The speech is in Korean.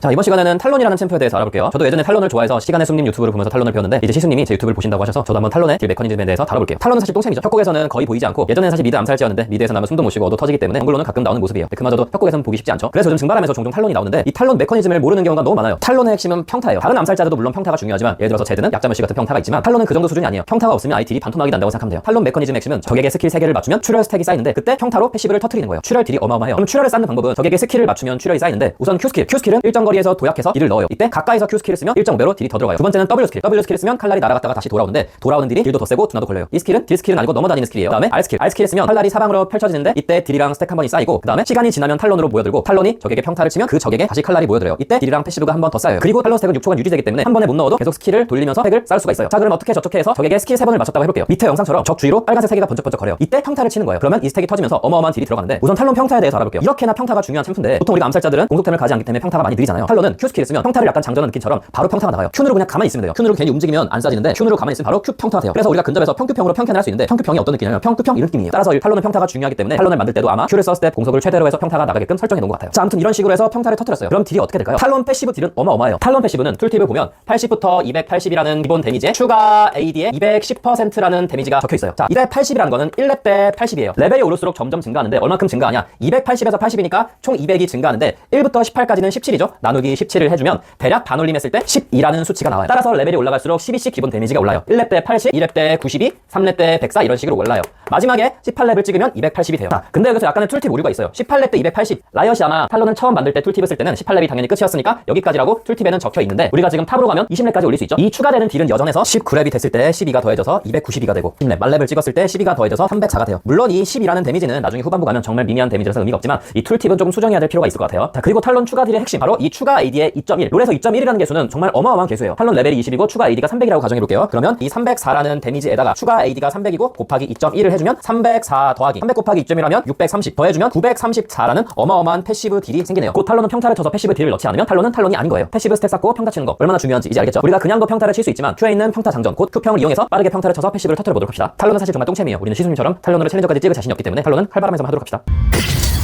자, 이번 시간에는 탈론이라는 챔프에 대해서 알아볼게요. 저도 예전에 탈론을 좋아해서 시간의 숨님 유튜브를 보면서 탈론을 배웠는데 이제 시수님이 제 유튜브를 보신다고 하셔서 저도 한번 탈론의 딜 메커니즘에 대해서 다뤄볼게요. 탈론은 사실 똥챔이죠. 협곡에서는 거의 보이지 않고 예전에는 사실 미드 암살지였는데 미드에서 나면 숨도 못 쉬고 얻어 터지기 때문에 정글로는 가끔 나오는 모습이에요. 그마저도 협곡에서는 보기 쉽지 않죠. 그래서 요즘 증발하면서 종종 탈론이 나오는데 이 탈론 메커니즘을 모르는 경우가 너무 많아요. 탈론의 핵심은 평타예요. 다른 암살자들도 물론 평타가 중요하지만 예를 들어서 제드는 약자무시 같은 평타가 있지만 탈론은 그 정도 수준이 아니에요. 평타가 없으면 아예 딜이 반토막이 난다고 생각하면 돼요. 탈론 메커니즘의 핵심은 적에게 스킬 3개를 맞추면 출혈 스택이 쌓이는데 그때 평타로 패시브를 터뜨리는 거예요. 출혈 딜이 어마어마해요. 그럼 출혈을 쌓는 방법은 적에게 스킬을 맞추면 출혈이 쌓이는데 우선 Q스킬은 일정 거리에서 도약해서 딜을 넣어요. 이때 가까이서 Q스킬을 쓰면 1.5배로 딜이 더 들어가요. 두 번째는 W스킬을 쓰면 칼날이 날아갔다가 다시 돌아오는데 돌아오는 딜이 딜도 더 세고 둔화도 걸려요. 이 스킬은 딜스킬은 아니고 넘어다니는 스킬이에요. 그다음에 R스킬을 쓰면 칼날이 사방으로 펼쳐지는데 이때 딜이랑 스택 한 번이 쌓이고 그다음에 시간이 지나면 탈론으로 모여들고 탈론이 적에게 평타를 치면 그 적에게 다시 칼날이 모여들어요. 이때 딜이랑 패시브가 한 번 더 쌓여요. 그리고 탈론 스택은 6초간 유지되기 때문에 한 번에 못 넣어도 계속 스킬을 돌리면서 스택을 쌓을 수가 있어요. 자, 그럼 어떻게 저렇게 해서 적에게 스킬 3번을 맞췄다고 해볼게요. 밑에 영상처럼 적 주위로 빨간색 3개가 번쩍번쩍 거려요. 이때 평타를 치는 거예요. 그러면 이 스택이 터지면서 어마어마한 딜이 들어가는데 우선 탈론 평타에 대해서 알아볼게요. 이렇게나 평타가 중요한 챔프인데 보통 우리가 암살자들은 공속템을 가지 않기 때문에 평타가 많이 느리잖아요. 탈론은 Q스킬을 쓰면 평타를 약간 장전하는 느낌처럼 바로 평타가 나가요. Q누로 그냥 가만히 있으면 돼요. Q누로 괜히 움직이면 안 쏴지는데 Q누로 가만히 있으면 바로 Q 평타가 돼요. 그래서 우리가 근접에서 평큐평으로 평캔을 할 수 있는데 평큐평이 어떤 느낌이냐면 평큐평 이런 느낌이에요. 따라서 탈론은 평타가 중요하기 때문에 탈론을 만들 때도 아마 Q를 썼을 때 공속을 최대로 해서 평타가 나가게끔 설정해 놓은 것 같아요. 자, 아무튼 이런 식으로 해서 평타를 터뜨렸어요. 그럼 딜이 어떻게 될까요? 탈론 패시브 딜은 어마어마해요. 탈론 패시브는 툴팁을 보면 80부터 280이라는 기본 데미지에 추가 AD의 210%라는 데미지가 적혀 있어요. 자, 280이라는 거는 1렙 때 80이에요. 레벨이 오를수록 점점 증가하는데 얼만큼 증가하냐? 280에서 80이니까 총 200이 증가하는데 1부터 18까지는 17이죠. 나누기 17을 해주면 대략 반올림했을 때 12라는 수치가 나와요. 따라서 레벨이 올라갈수록 12씩 기본 데미지가 올라요. 1렙 때 80, 2렙 때 92, 3렙 때 104 이런 식으로 올라요. 마지막에 18렙을 찍으면 280이 돼요. 자, 근데 여기서 약간의 툴팁 오류가 있어요. 18렙 때 280. 라이엇이 아마 탈론을 처음 만들 때 툴팁을 쓸 때는 18렙이 당연히 끝이었으니까 여기까지라고 툴팁에는 적혀 있는데 우리가 지금 탑으로 가면 20렙까지 올릴 수 있죠. 이 추가되는 딜은 여전해서 19렙이 됐을 때 12가 더해져서 292가 되고 10렙, 만렙을 찍었을 때 12가 더해져서 304가 돼요. 물론 이 10이라는 데미지는 나중에 후반부 가면 정말 미미한 데미지라서 의미가 없지만 이 툴팁은 조금 수정해야 될 필요가 있을 것 같아요. 자, 그리고 탈론 추가 딜의 핵심 바로 이 추가 AD의 2.1. 롤에서 2.1이라는 개수는 정말 어마어마한 개수예요. 탈론 레벨이 20이고 추가 AD가 300이라고 가정해볼게요. 그러면 이 304라는 데미지에다가 추가 AD가 300이고 곱하기 2.1을 해주면 304 더하기 300 곱하기 2.1하면 630 더해주면 934라는 어마어마한 패시브 딜이 생기네요. 곧 탈론은 평타를 쳐서 패시브 딜을 넣지 않으면 탈론은 탈론이 아닌 거예요. 패시브 스택 쌓고 평타 치는 거 얼마나 중요한지 이제 알겠죠? 우리가 그냥도 평타를 칠 수 있지만 Q에 있는 평타 장전 곧 Q평을 이용해서 빠르게 평타를 쳐서 패시브를 터뜨려보도록 합시다. 탈론은 사실 정말 똥챔이에요. 우리는 시수님처럼 탈론으로 챌린저까지 찍을 자신이 없기 때문에 탈론은 칼바람에서만 하도록 합시다.